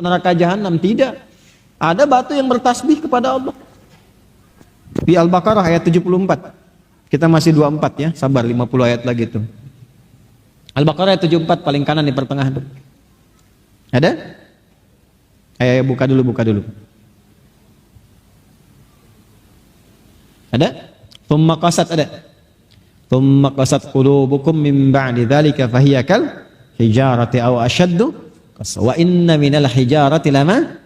neraka jahanam, tidak. Ada batu yang bertasbih kepada Allah. Di Al-Baqarah ayat 74. Kita masih 24 ya, sabar 50 ayat lagi tuh. Al-Baqarah ayat 74 paling kanan di pertengahan tuh. Ada? Ayo buka dulu. Ada? Thumma qasat ada. Thumma qasat qulubukum min ba'di dzalika fahiya kal hijarati aw ashaddu wa inna minal hijarati lama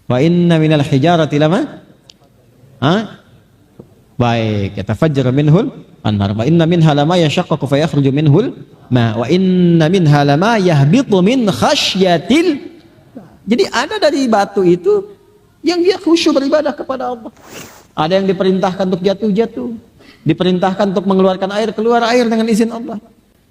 wa inna minal hijarati lama baik, yatafajjaru minhul anhar wa inna minha lama yashaqqaqu fayakhruju minhul ma wa inna minha lama yahbitu min khasyatil. Jadi ada dari batu itu yang dia khusyuk beribadah kepada Allah. Ada yang diperintahkan untuk jatuh, diperintahkan untuk mengeluarkan air, keluar air dengan izin Allah.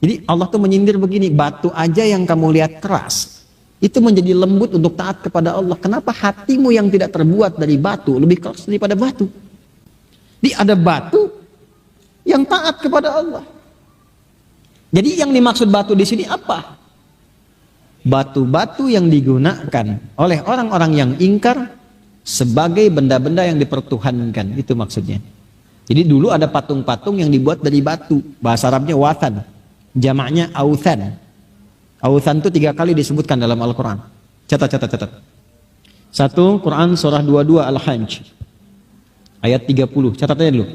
Jadi Allah tuh menyindir begini, batu aja yang kamu lihat keras itu menjadi lembut untuk taat kepada Allah. Kenapa hatimu yang tidak terbuat dari batu lebih keras daripada batu? Jadi ada batu yang taat kepada Allah. Jadi yang dimaksud batu di sini apa? Batu-batu yang digunakan oleh orang-orang yang ingkar sebagai benda-benda yang dipertuhankan, itu maksudnya. Jadi dulu ada patung-patung yang dibuat dari batu, bahasa Arabnya wathan, jamaknya authan. Authan itu 3 kali disebutkan dalam Al-Quran. Catat. 1 Quran surah 22 Al-Hajj ayat 30, catat aja dulu.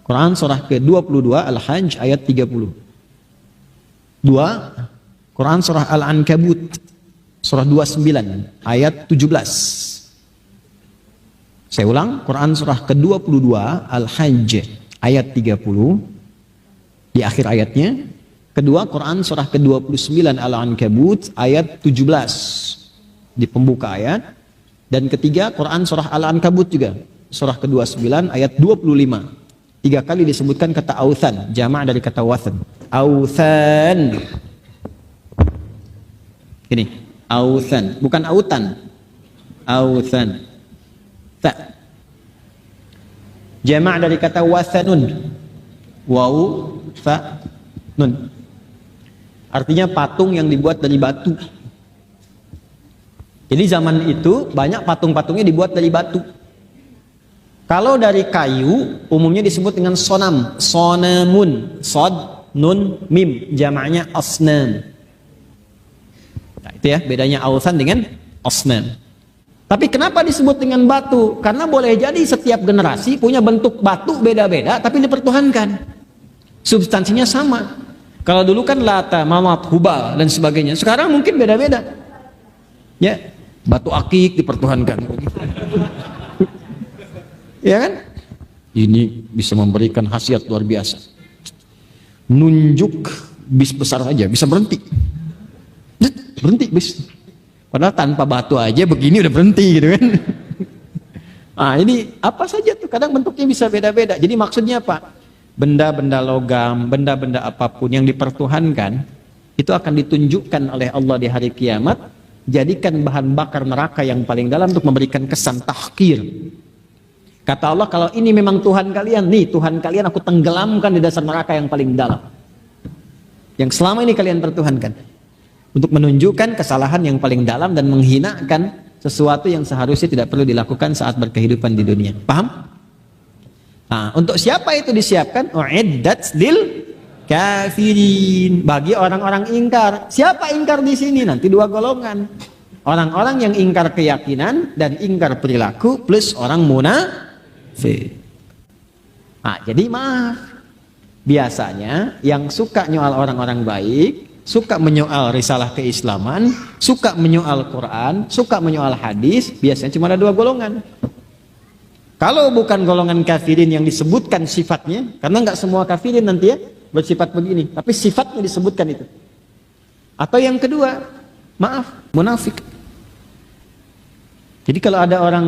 Quran surah ke-22 Al-Hajj ayat 30. 2 Quran surah Al-Ankabut surah 29 ayat 17. Saya ulang, Quran surah ke-22 Al-Hajj ayat 30 di akhir ayatnya. Kedua, Quran surah ke-29 Al-Ankabut ayat 17 di pembuka ayat. Dan ketiga, Quran surah Al-Ankabut juga surah ke-29 ayat 25. 3 kali disebutkan kata authan, jamak dari kata wathan. Authan. Ini, authan, bukan autan. Authan. Ta. Jamak dari kata wathanun. Waw, fa, nun. Artinya patung yang dibuat dari batu. Jadi zaman itu banyak patung-patungnya dibuat dari batu. Kalau dari kayu umumnya disebut dengan sonam, sonamun, sod, nun, mim, jamaknya asnam. Nah, itu ya bedanya authan dengan asnam. Tapi kenapa disebut dengan batu? Karena boleh jadi setiap generasi punya bentuk batu beda-beda tapi dipertuhankan. Substansinya sama. Kalau dulu kan Lata, Manat, Hubal dan sebagainya. Sekarang mungkin beda-beda. Ya, batu akik dipertuhankan. Ya kan? Ini bisa memberikan khasiat luar biasa. Nunjuk bis besar aja bisa berhenti. Berhenti bis. Padahal tanpa batu aja begini udah berhenti gitu kan. Nah ini apa saja tuh, kadang bentuknya bisa beda-beda. Jadi maksudnya apa? Benda-benda logam, benda-benda apapun yang dipertuhankan itu akan ditunjukkan oleh Allah di hari kiamat, jadikan bahan bakar neraka yang paling dalam untuk memberikan kesan tahqir. Kata Allah, kalau ini memang Tuhan kalian, nih Tuhan kalian aku tenggelamkan di dasar neraka yang paling dalam, yang selama ini kalian pertuhankan, untuk menunjukkan kesalahan yang paling dalam dan menghinakan sesuatu yang seharusnya tidak perlu dilakukan saat berkehidupan di dunia. Paham? Nah, untuk siapa itu disiapkan? Uiddat lil kafirin, bagi orang-orang ingkar. Siapa ingkar di sini? Nanti 2 golongan. Orang-orang yang ingkar keyakinan dan ingkar perilaku plus orang munafik. Nah, jadi maaf. Biasanya yang suka nyoal orang-orang baik, suka menyoal risalah keislaman, suka menyoal Quran, suka menyoal hadis, biasanya cuma ada 2 golongan. Kalau bukan golongan kafirin yang disebutkan sifatnya, karena nggak semua kafirin nanti ya bersifat begini, tapi sifatnya disebutkan itu. Atau yang kedua, maaf, munafik. Jadi kalau ada orang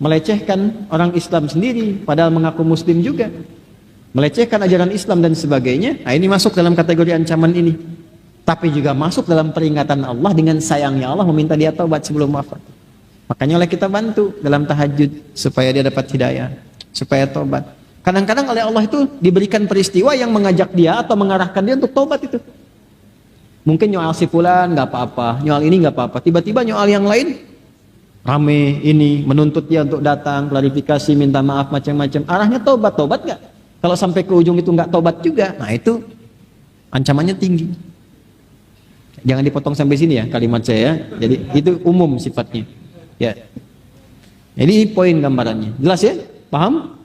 melecehkan orang Islam sendiri, padahal mengaku Muslim juga, melecehkan ajaran Islam dan sebagainya, nah ini masuk dalam kategori ancaman ini. Tapi juga masuk dalam peringatan Allah dengan sayangnya Allah meminta dia taubat sebelum wafat. Makanya oleh kita bantu dalam tahajud supaya dia dapat hidayah, supaya taubat. Kadang-kadang oleh Allah itu diberikan peristiwa yang mengajak dia atau mengarahkan dia untuk taubat itu. Mungkin nyoal si fulan nggak apa-apa, nyoal ini nggak apa-apa. Tiba-tiba nyoal yang lain rame ini menuntut dia untuk datang, klarifikasi, minta maaf macam-macam. Arahnya tobat nggak? Kalau sampai ke ujung itu nggak tobat juga, nah itu ancamannya tinggi. Jangan dipotong sampai sini ya kalimat saya. Jadi itu umum sifatnya. Ya. Jadi poin gambarannya. Jelas ya? Paham?